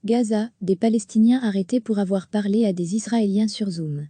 Gaza, des Palestiniens arrêtés pour avoir parlé à des Israéliens sur Zoom.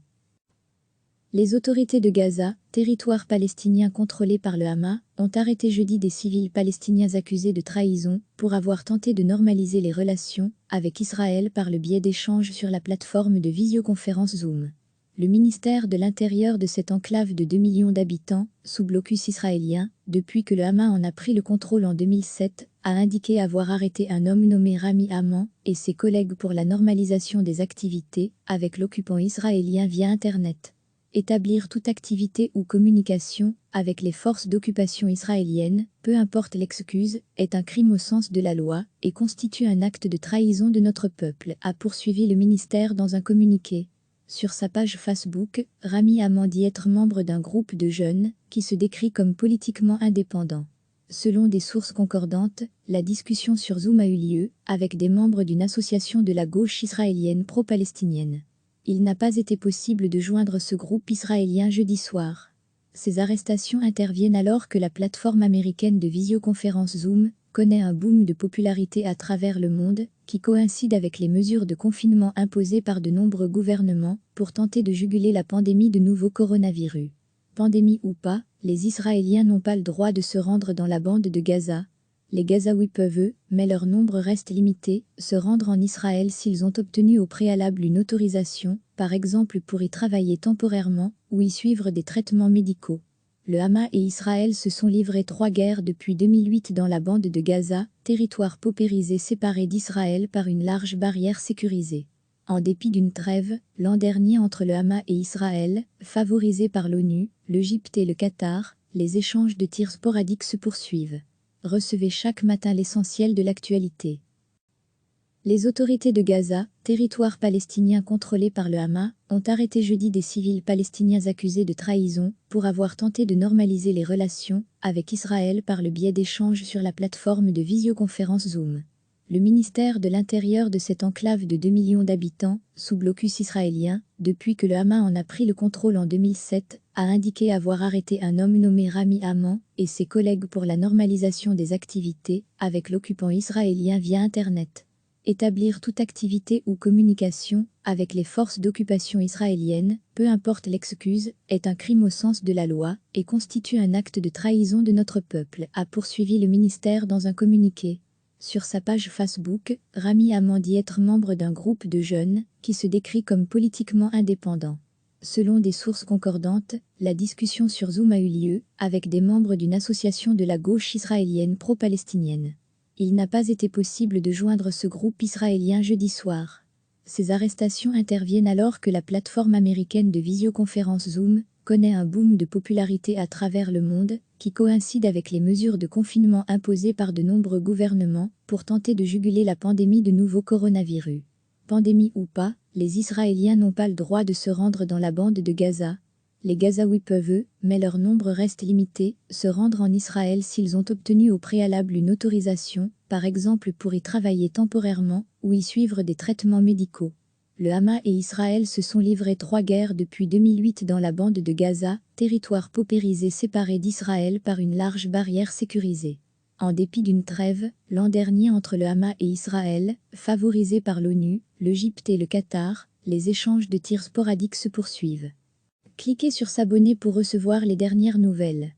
Les autorités de Gaza, territoire palestinien contrôlé par le Hamas, ont arrêté jeudi des civils palestiniens accusés de trahison pour avoir tenté de normaliser les relations avec Israël par le biais d'échanges sur la plateforme de visioconférence Zoom. Le ministère de l'Intérieur de cette enclave de 2 millions d'habitants, sous blocus israélien, depuis que le Hamas en a pris le contrôle en 2007, a indiqué avoir arrêté un homme nommé Rami Amman et ses collègues pour la normalisation des activités avec l'occupant israélien via Internet. Établir toute activité ou communication avec les forces d'occupation israéliennes, peu importe l'excuse, est un crime au sens de la loi et constitue un acte de trahison de notre peuple, a poursuivi le ministère dans un communiqué. Sur sa page Facebook, Rami Amman dit être membre d'un groupe de jeunes qui se décrit comme politiquement indépendant. Selon des sources concordantes, la discussion sur Zoom a eu lieu avec des membres d'une association de la gauche israélienne pro-palestinienne. Il n'a pas été possible de joindre ce groupe israélien jeudi soir. Ces arrestations interviennent alors que la plateforme américaine de visioconférence Zoom connaît un boom de popularité à travers le monde, qui coïncide avec les mesures de confinement imposées par de nombreux gouvernements pour tenter de juguler la pandémie de nouveau coronavirus. Pandémie ou pas, les Israéliens n'ont pas le droit de se rendre dans la bande de Gaza. Les Gazaouis peuvent, mais leur nombre reste limité, se rendre en Israël s'ils ont obtenu au préalable une autorisation, par exemple pour y travailler temporairement ou y suivre des traitements médicaux. Le Hamas et Israël se sont livrés 3 guerres depuis 2008 dans la bande de Gaza, territoire paupérisé séparé d'Israël par une large barrière sécurisée. En dépit d'une trêve, l'an dernier entre le Hamas et Israël, favorisé par l'ONU, l'Égypte et le Qatar, les échanges de tirs sporadiques se poursuivent. Recevez chaque matin l'essentiel de l'actualité. Les autorités de Gaza, territoire palestinien contrôlé par le Hamas, ont arrêté jeudi des civils palestiniens accusés de trahison pour avoir tenté de normaliser les relations avec Israël par le biais d'échanges sur la plateforme de visioconférence Zoom. Le ministère de l'Intérieur de cette enclave de 2 millions d'habitants, sous blocus israélien, depuis que le Hamas en a pris le contrôle en 2007, a indiqué avoir arrêté un homme nommé Rami Amman et ses collègues pour la normalisation des activités avec l'occupant israélien via Internet. Établir toute activité ou communication avec les forces d'occupation israéliennes, peu importe l'excuse, est un crime au sens de la loi et constitue un acte de trahison de notre peuple, a poursuivi le ministère dans un communiqué. Sur sa page Facebook, Rami Amman dit être membre d'un groupe de jeunes qui se décrit comme politiquement indépendant. Selon des sources concordantes, la discussion sur Zoom a eu lieu avec des membres d'une association de la gauche israélienne pro-palestinienne. Il n'a pas été possible de joindre ce groupe israélien jeudi soir. Ces arrestations interviennent alors que la plateforme américaine de visioconférence Zoom connaît un boom de popularité à travers le monde, qui coïncide avec les mesures de confinement imposées par de nombreux gouvernements pour tenter de juguler la pandémie de nouveau coronavirus. Pandémie ou pas, les Israéliens n'ont pas le droit de se rendre dans la bande de Gaza. Les Gazaouis peuvent, mais leur nombre reste limité, se rendre en Israël s'ils ont obtenu au préalable une autorisation, par exemple pour y travailler temporairement ou y suivre des traitements médicaux. Le Hamas et Israël se sont livrés 3 guerres depuis 2008 dans la bande de Gaza, territoire paupérisé séparé d'Israël par une large barrière sécurisée. En dépit d'une trêve, l'an dernier entre le Hamas et Israël, favorisé par l'ONU, l'Égypte et le Qatar, les échanges de tirs sporadiques se poursuivent. Cliquez sur s'abonner pour recevoir les dernières nouvelles.